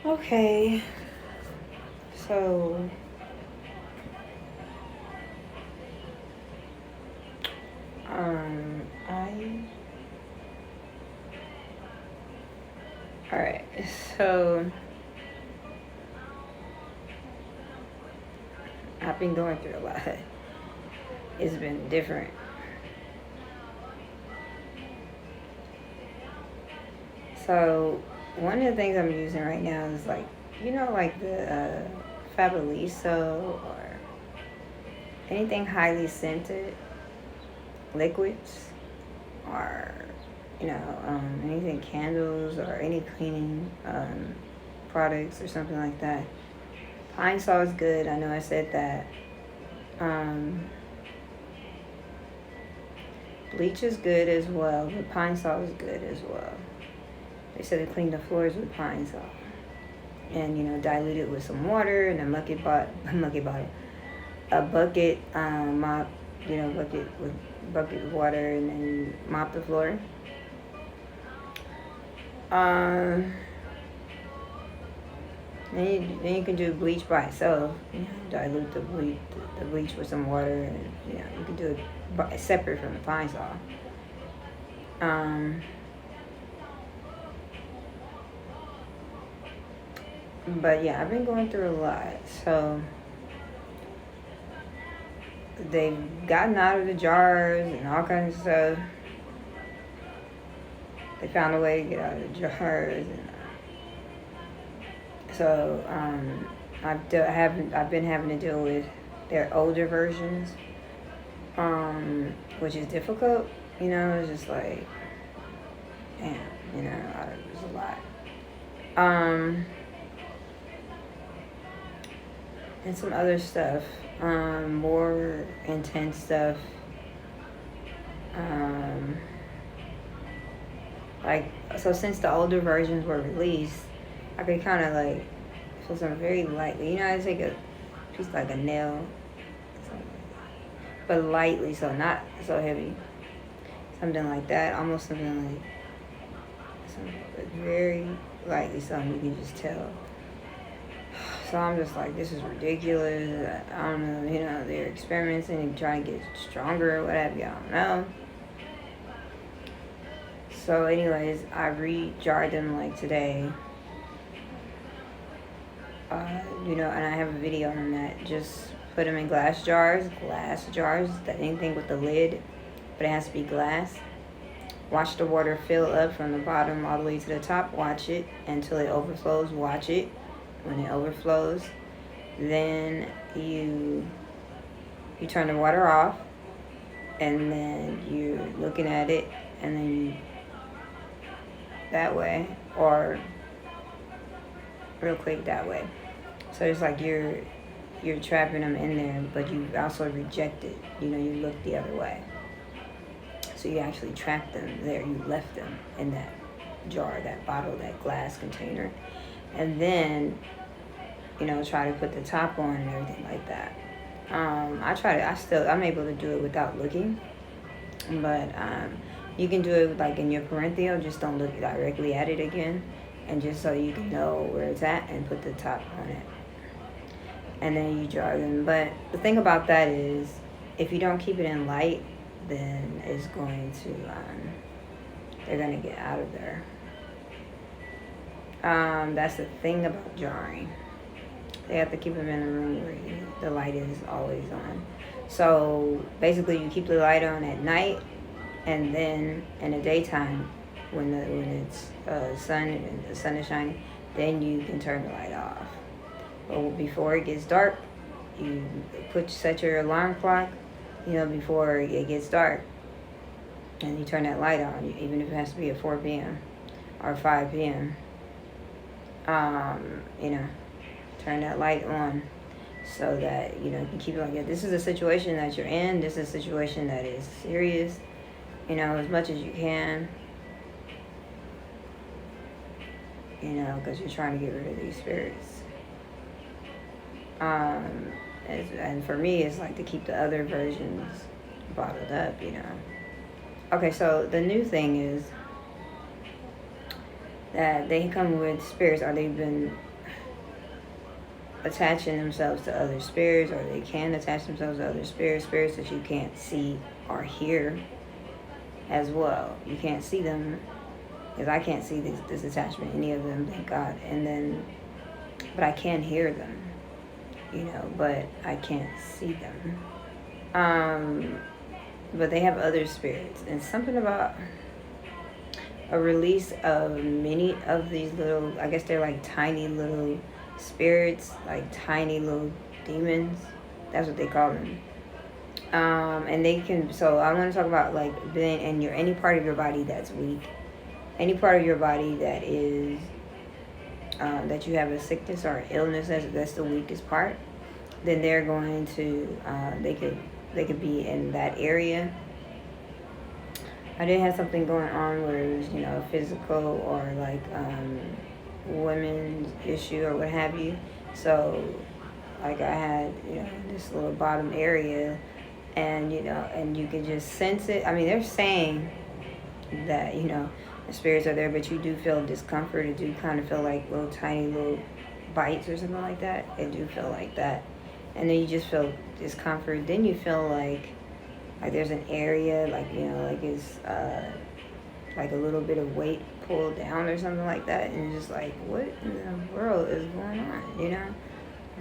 Okay, so I all right. So I've been going through a lot. It's been different. So one of the things I'm using right now is like like the Fabuliso or anything highly scented liquids or anything candles or any cleaning products or something like that. Pine Sol is good. I know I said that. Um, Bleach is good as well, but Pine Sol is good as well. They said to clean the floors with Pine Sol and dilute it with some water and a bucket bottle, a bucket mop, bucket with water and then mop the floor. Um, then you can do bleach by itself. Dilute the bleach with some water, and you can do it separate from the Pine Sol. Um, but yeah, I've been going through a lot. So they've gotten out of the jars and all kinds of stuff. They found a way to get out of the jars, and so I've been having to deal with their older versions, which is difficult. It's just like, damn, it's a lot. And some other stuff, more intense stuff. Um, like, so since the older versions were released, I could kind of like feel something very lightly. I take a piece like a nail, but lightly, so not so heavy. Something like that, almost something like something very lightly, something you can just tell. So I'm just like, this is ridiculous. I don't know, they're experimenting and trying to get stronger or whatever. I don't know. So, anyways, I re-jarred them like today. And I have a video on that. Just put them in glass jars, anything with the lid, but it has to be glass. Watch the water fill up from the bottom all the way to the top. Watch it until it overflows. Watch it. When it overflows, then you turn the water off, and then you're looking at it, and then you that way, or real quick that way. So it's like you're trapping them in there, but you also reject it. You look the other way. So you actually trapped them there. You left them in that jar, that bottle, that glass container, and then try to put the top on and everything like that. I'm able to do it without looking, but you can do it like in your parenthetial. Just don't look directly at it again, and just so you can know where it's at and put the top on it, and then you jar them. But the thing about that is, if you don't keep it in light, then it's going to they're gonna get out of there. That's the thing about jarring. They have to keep them in a room where the light is always on. So basically, you keep the light on at night, and then in the daytime, when it's sun and the sun is shining, then you can turn the light off. But before it gets dark, you set your alarm clock, before it gets dark, and you turn that light on, even if it has to be at 4 p.m. or 5 p.m. Turn that light on so that you can keep it like that. This is a situation that you're in. This is a situation that is serious. As much as you can. Because you're trying to get rid of these spirits. And for me, it's like to keep the other versions bottled up. Okay, so the new thing is that they come with spirits, or they've been attaching themselves to other spirits, or they can attach themselves to other spirits that you can't see or hear as well. You can't see them, because I can't see this attachment, any of them, thank God. And then, but I can hear them, but I can't see them. But they have other spirits, and something about a release of many of these little, I guess they're like tiny little spirits, like tiny little demons. That's what they call them. And they can, so I want to talk about like being in any part of your body that's weak, any part of your body that is, that you have a sickness or illness, that's the weakest part. Then they're going to, they could be in that area. I did have something going on where it was, physical or like women's issue or what have you. So like I had, this little bottom area, and and you could just sense it. I mean, they're saying that, the spirits are there, but you do feel discomfort. It do kind of feel like little tiny little bites or something like that. It do feel like that. And then you just feel discomfort. Then you feel like there's an area, like like it's like a little bit of weight pulled down or something like that, and just like, what in the world is going on,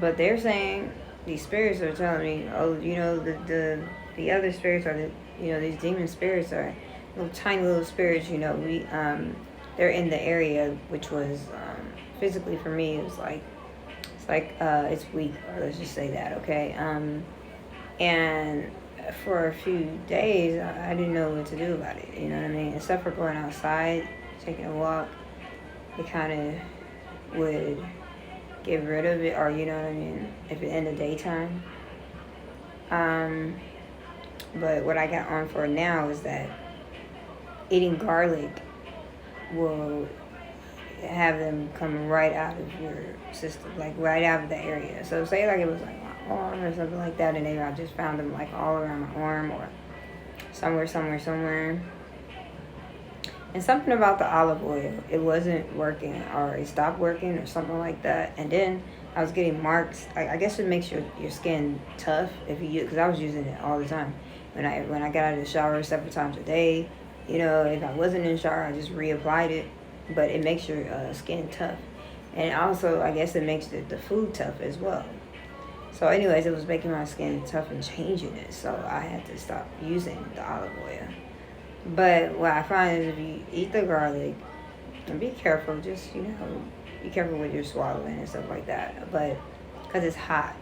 But they're saying, these spirits are telling me, oh, the other spirits are these demon spirits are little tiny little spirits, they're in the area, which was physically for me, it was like it's weak, or let's just say that, okay. And for a few days, I didn't know what to do about it, you know what I mean? Except for going outside, taking a walk, it kind of would get rid of it, or you know what I mean, if it in the daytime. But what I got on for now is that eating garlic will have them come right out of your system, like right out of the area. So say like it was like my arm or something like that, and maybe I just found them like all around my arm or somewhere. And something about the olive oil, it wasn't working, or it stopped working or something like that. And then I was getting marks. I guess it makes your skin tough if you use, because I was using it all the time. When I got out of the shower several times a day, if I wasn't in the shower, I just reapplied it. But it makes your skin tough. And also, I guess it makes the food tough as well. So anyways, it was making my skin tough and changing it. So I had to stop using the olive oil. But what I find is if you eat the garlic, and be careful, just, be careful with your swallowing and stuff like that. But, because it's hot,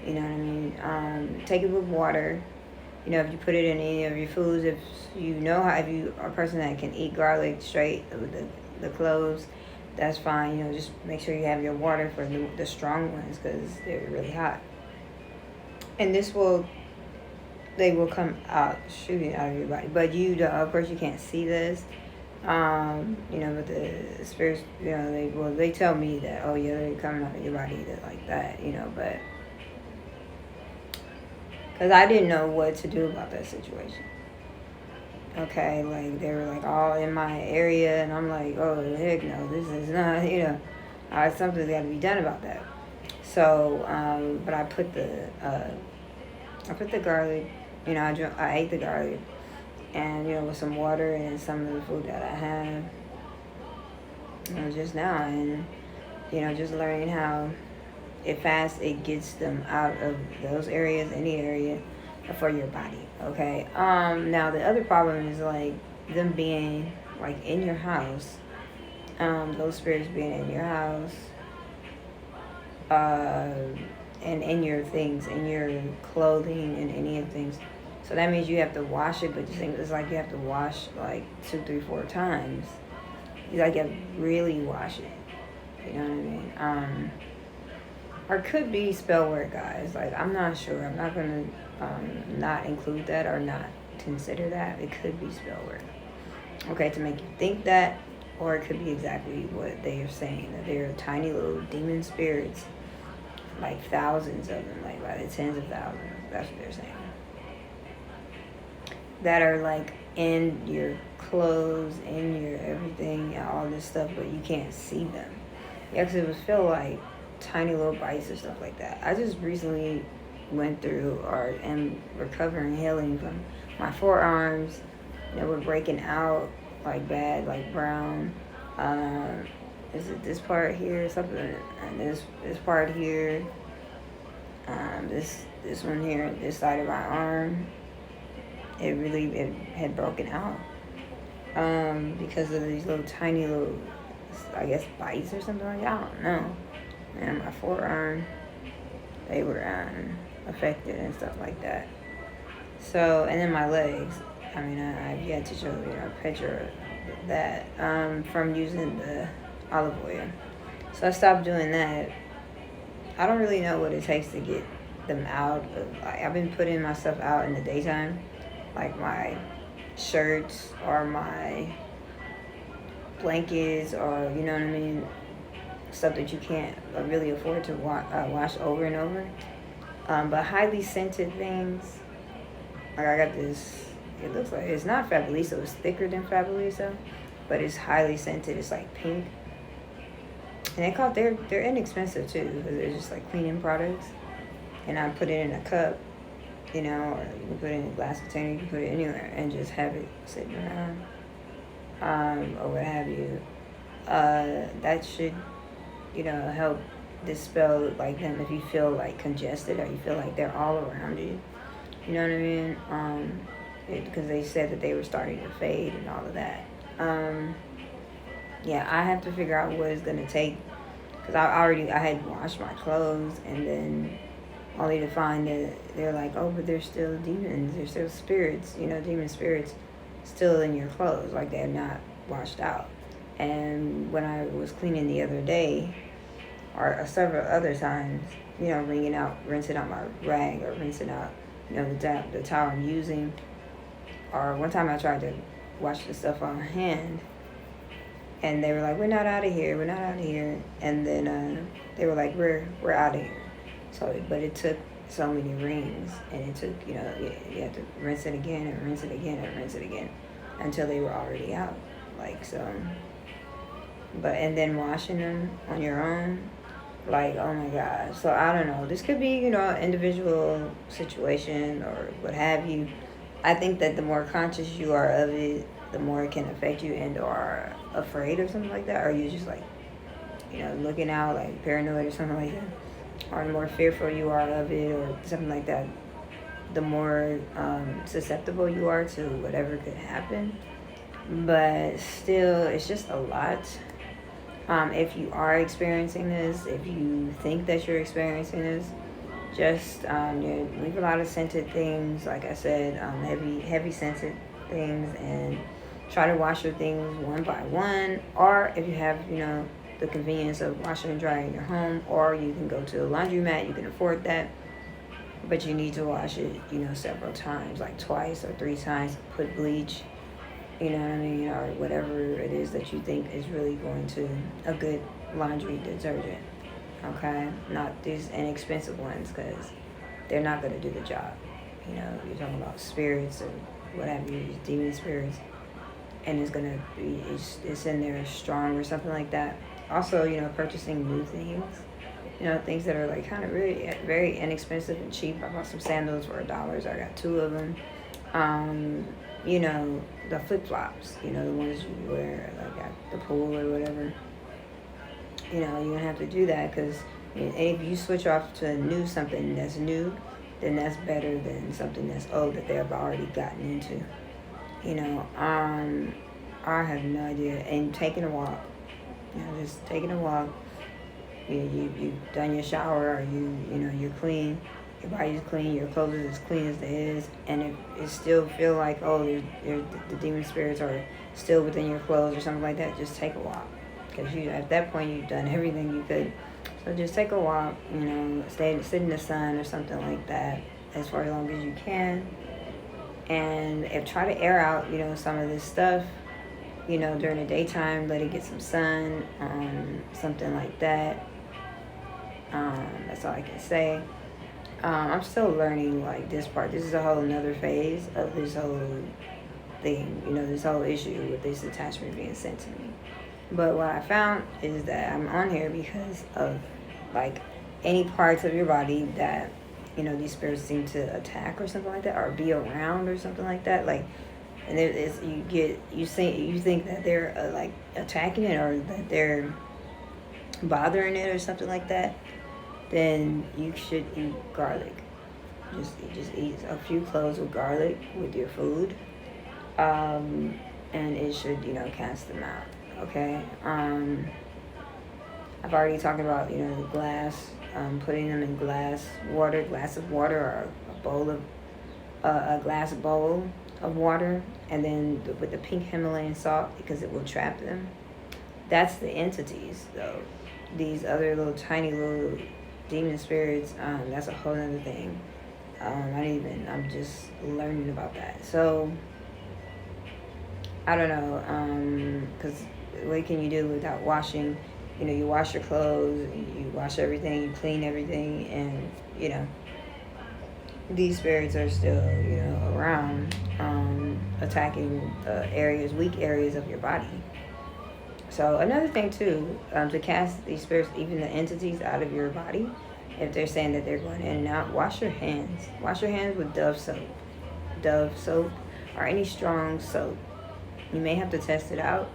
you know what I mean? Take it with water. If you put it in any of your foods, if you are a person that can eat garlic straight with the cloves, that's fine. Just make sure you have your water for the strong ones, because they're really hot. And they will come out, shooting out of your body. But of course, you can't see this. But the spirits, they tell me that, oh yeah, they're coming out of your body like that, but because I didn't know what to do about that situation. Okay, like they were like all in my area, and I'm like, oh heck no, this is not, something's got to be done about that. So, but I put the garlic, I ate the garlic, and with some water and some of the food that I have, just now, and just learning how it gets them out of those areas, any area for your body. Okay. Now the other problem is like them being like in your house, those spirits being in your house, and in your things, in your clothing, and any of the things. So that means you have to wash it, but it's like you have to wash like 2, 3, 4 times. You have to really wash it. You know what I mean? Or could be spell word, guys. Like, I'm not sure. I'm not going to not include that or not consider that. It could be spell word. Okay, to make you think that, or it could be exactly what they are saying, that they're tiny little demon spirits, like thousands of them, like by the tens of thousands. That's what they're saying. That are like in your clothes, in your everything, and all this stuff, but you can't see them. Yeah, because it would feel like tiny little bites or stuff like that. I just recently went through or am recovering, healing from my forearms that were breaking out like bad, like brown. Um, is it this part here, something, and this part here, this one here, this side of my arm. It had broken out because of these little tiny little, I guess, bites or something like that. I don't know. And my forearm, they were affected and stuff like that. So, and then my legs. I mean, I've yet to show you a picture of that from using the olive oil. So I stopped doing that. I don't really know what it takes to get them out. I've been putting my stuff out in the daytime, like my shirts or my blankets, or you know what I mean, stuff that you can't really afford to wash over and over. But highly scented things, like I got this. It looks like it's not Fabuloso. It's thicker than Fabuloso, but it's highly scented. It's like pink, and they're inexpensive too because they're just like cleaning products. And I put it in a cup, you know, or you can put it in a glass container. You can put it anywhere and just have it sitting around, or what have you. That should, you know, help dispel like them if you feel like congested or you feel like they're all around you. You know what I mean? Because they said that they were starting to fade and all of that. Yeah, I have to figure out what it's gonna take because I had washed my clothes and then only to find that they're like, oh, but there's still demons, there's still spirits, you know, demon spirits still in your clothes, like they're not washed out. And when I was cleaning the other day, or several other times, you know, rinsing out my rag or rinsing out, you know, the towel I'm using. Or one time I tried to wash the stuff on hand, and they were like, we're not out of here, and then they were like, we're out of here. So, but it took so many rings, and it took, you know, you had to rinse it again and rinse it again and rinse it again until they were already out. Like, so, and then washing them on your own, like, oh my gosh. So I don't know. This could be, you know, an individual situation or what have you. I think that the more conscious you are of it, the more it can affect you and or afraid or something like that. Or you just like, you know, looking out like paranoid or something like that. Or the more fearful you are of it or something like that, the more susceptible you are to whatever could happen. But still, it's just a lot. If you are experiencing this, if you think that you're experiencing this, just leave a lot of scented things, like I said, heavy scented things, and try to wash your things one by one. Or if you have, you know, the convenience of washing and drying in your home, or you can go to a laundromat, you can afford that, but you need to wash it, you know, several times, like twice or 3 times. Put bleach, you know what I mean, or whatever it is that you think is really going to a good laundry detergent. Okay, not these inexpensive ones because they're not going to do the job. You know, you're talking about spirits or what have you, these demon spirits, and it's going to be, it's in there strong or something like that. Also, you know, purchasing new things, you know, things that are like kind of really very inexpensive and cheap. I bought some sandals for $1. I got 2 of them. You know, the flip-flops, you know, the ones you wear like at the pool or whatever. You know, you don't have to do that because if you switch off to something that's new, then that's better than something that's old that they've already gotten into. You know, I have no idea. And taking a walk, you know, just taking a walk. You've done your shower, or you know, you're clean. Your body's clean, your clothes is as clean as it is, and if it still feel like, oh, the demon spirits are still within your clothes or something like that, just take a walk. Because at that point, you've done everything you could. So just take a walk, you know, sit in the sun or something like that as far as long as you can. And try to air out, you know, some of this stuff, you know, during the daytime, let it get some sun, something like that. That's all I can say. I'm still learning like this part. This is a whole another phase of this whole thing, this whole issue with this attachment being sent to me. But what I found is that I'm on here because of like any parts of your body that these spirits seem to attack or something like that, or be around or something like that. Like, and there is you think that they're like attacking it or that they're bothering it or something like that. Then you should eat garlic. Just eat a few cloves of garlic with your food, and it should cast them out. Okay. I've already talked about the glass, putting them in glass of water, or a glass bowl of water, and then with the pink Himalayan salt, because it will trap them. That's the entities, though. These other little tiny little demon spirits, that's a whole other thing. I'm just learning about that. So I don't know, because what can you do without washing? You wash your clothes, you wash everything, you clean everything, and these spirits are still around, attacking weak areas of your body. So another thing too, to cast these spirits, even the entities, out of your body, if they're saying that they're going in and out, wash your hands. Wash your hands with Dove soap, or any strong soap. You may have to test it out,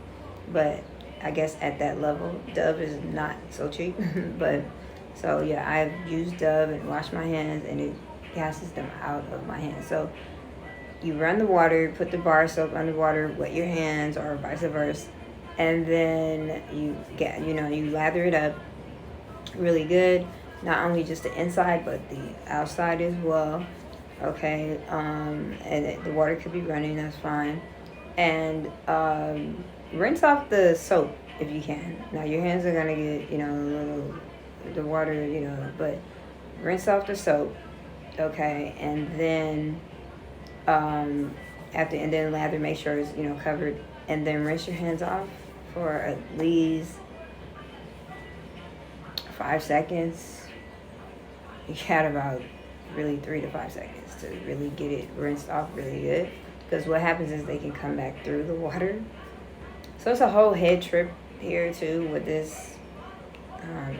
but I guess at that level, Dove is not so cheap. But so yeah, I've used Dove and washed my hands, and it casts them out of my hands. So you run the water, put the bar soap under water, wet your hands, or vice versa, and then you lather it up really good. Not only just the inside, but the outside as well. Okay, and the water could be running. That's fine. And rinse off the soap if you can. Now your hands are gonna get a little the water, but rinse off the soap. Okay, and then and then lather. Make sure it's covered, and then rinse your hands off for at least 5 seconds. You got about really 3 to 5 seconds to really get it rinsed off really good, because what happens is they can come back through the water. So it's a whole head trip here too with this,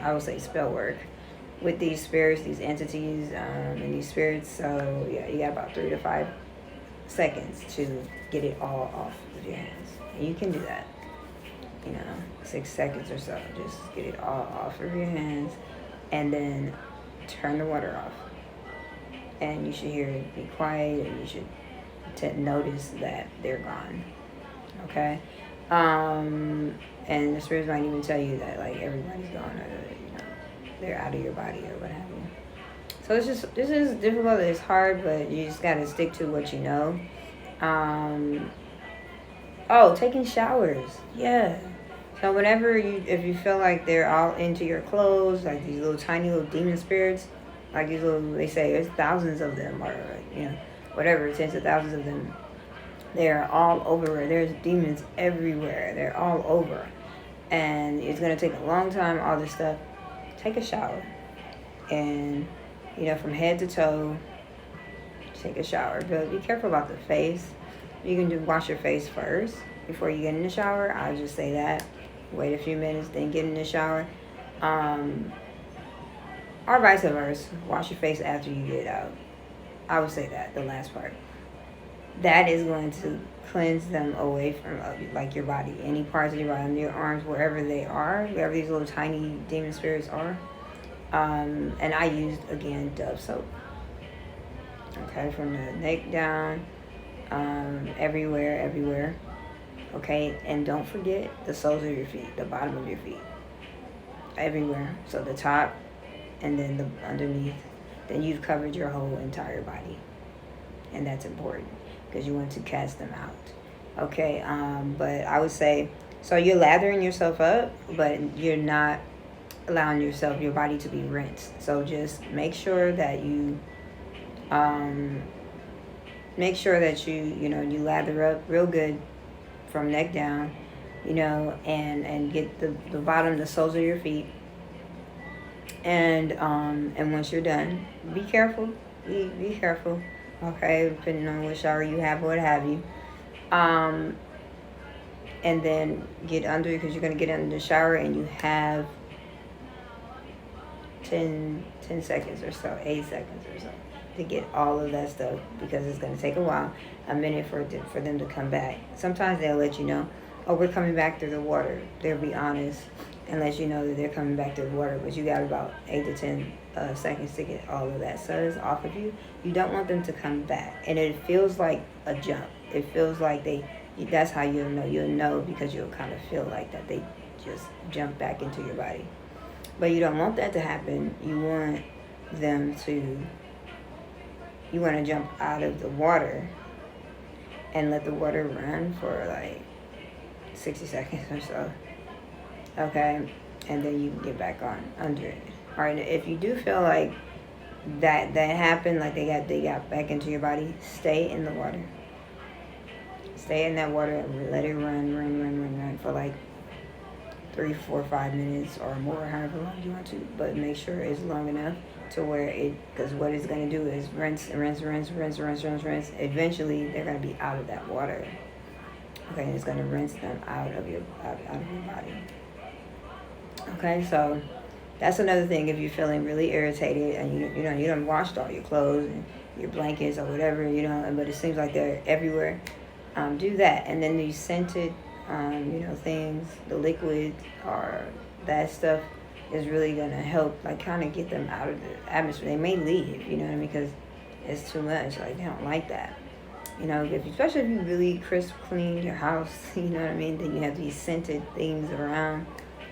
I would say, spell work with these spirits, these entities, and these spirits. So yeah, you got about 3 to 5 seconds to get it all off of your hands. And you can do that, 6 seconds or so. Just get it all off of your hands, and then turn the water off. And you should hear it be quiet, and you should notice that they're gone. Okay? And the spirits might even tell you that like everybody's gone, or they're out of your body or what have you. So this is difficult, it's hard, but you just gotta stick to what you know. Taking showers. Yeah. So if you feel like they're all into your clothes, like these little tiny little demon spirits, like these little, they say there's thousands of them, or whatever, tens of thousands of them. They're all over. There's demons everywhere. They're all over, and it's gonna take a long time. All this stuff. Take a shower, and from head to toe, take a shower. But be careful about the face. You can just wash your face first before you get in the shower. I'll just say that. Wait a few minutes, then get in the shower. Or vice versa. Wash your face after you get out. I would say that, the last part. That is going to cleanse them away from like your body. Any parts of your body, your arms, wherever they are, wherever these little tiny demon spirits are. And I used, again, Dove soap. Okay, from the neck down, everywhere. Okay, and don't forget the soles of your feet, the bottom of your feet. Everywhere. So the top, and then the underneath. Then you've covered your whole entire body. And that's important, because you want to cast them out. Okay, but I would say, so you're lathering yourself up, but you're not allowing your body to be rinsed. So just make sure that you you lather up real good from neck down, and get the bottom, the soles of your feet. And once you're done, be careful. Be careful. Okay, depending on what shower you have, what have you. And then get under, because you're going to get under the shower and you have 10 seconds or so, 8 seconds or so to get all of that stuff, because it's going to take a while, a minute for them to come back. Sometimes they'll let you know, oh, we're coming back through the water. They'll be honest and let you know that they're coming back through the water, but you got about 8 to 10 seconds to get all of that suds off of you. You don't want them to come back, and it feels like a jump. It feels like that's how you'll know. You'll know because you'll kind of feel like that they just jump back into your body. But you don't want that to happen. You want to jump out of the water and let the water run for like 60 seconds or so. Okay? And then you can get back on under it. All right, if you do feel like that happened, like they got back into your body, stay in the water. Stay in that water and let it run for like 3, 4, 5 minutes or more, however long you want to. But make sure it's long enough to where because what it's going to do is rinse. Eventually, they're going to be out of that water. Okay, and it's going to rinse them out of your body. Okay, so that's another thing. If you're feeling really irritated and you done washed all your clothes and your blankets or whatever, but it seems like they're everywhere, do that. And then these scented things, the liquid or that stuff is really going to help, like, kind of get them out of the atmosphere. They may leave, because it's too much. Like, they don't like that. Especially if you really crisp clean your house, then you have these scented things around,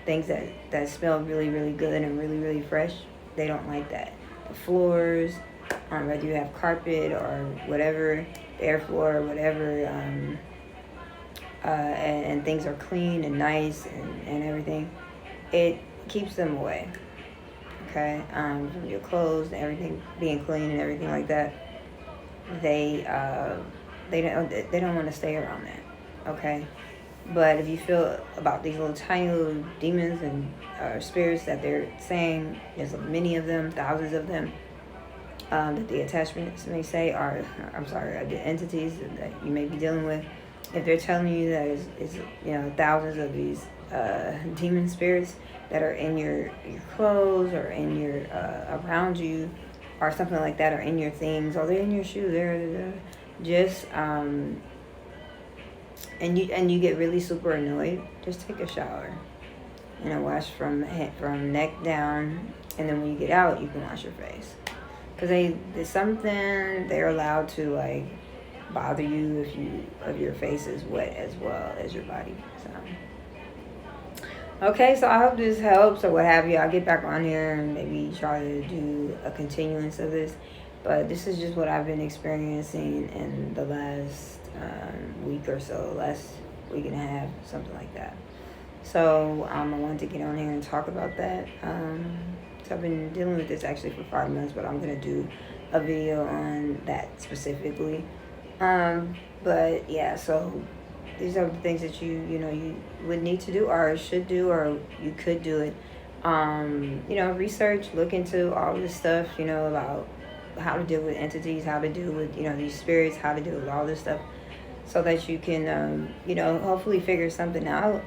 things that smell really, really good and really, really fresh. They don't like that. The floors, whether you have carpet or whatever, bare floor or whatever, and things are clean and nice and everything, it keeps them away. Okay, from your clothes and everything being clean and everything like that, they don't want to stay around that. Okay, but if you feel about these little tiny little demons and spirits that they're saying, there's many of them, thousands of them, that the attachments may say are, the entities that you may be dealing with. If they're telling you that it's thousands of these demon spirits that are in your clothes or in your around you or something like that, or in your things, or they're in your shoes, they're just and you get really super annoyed, just take a shower. Wash from neck down, and then when you get out, you can wash your face, because there's something they're allowed to, like, bother you if your face is wet as well as your body. Okay, so I hope this helps or what have you. I'll get back on here and maybe try to do a continuance of this, but this is just what I've been experiencing in the last week or so, last week and a half, something like that. So I wanted to get on here and talk about that. So I've been dealing with this actually for 5 months, but I'm going to do a video on that specifically. But yeah, so these are the things that you would need to do or should do, or you could do it. Research, look into all this stuff, about how to deal with entities, how to deal with, these spirits, how to deal with all this stuff, so that you can, hopefully figure something out.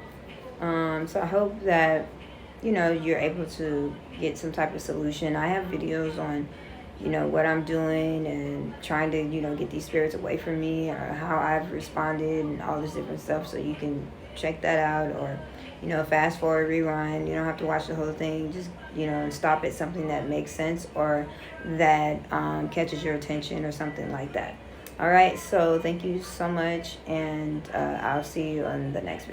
So I hope that, you're able to get some type of solution. I have videos on, what I'm doing and trying to, get these spirits away from me, or how I've responded and all this different stuff. So you can check that out, or, fast forward, rewind. You don't have to watch the whole thing. Just, stop at something that makes sense or that catches your attention or something like that. All right. So thank you so much. And I'll see you on the next video.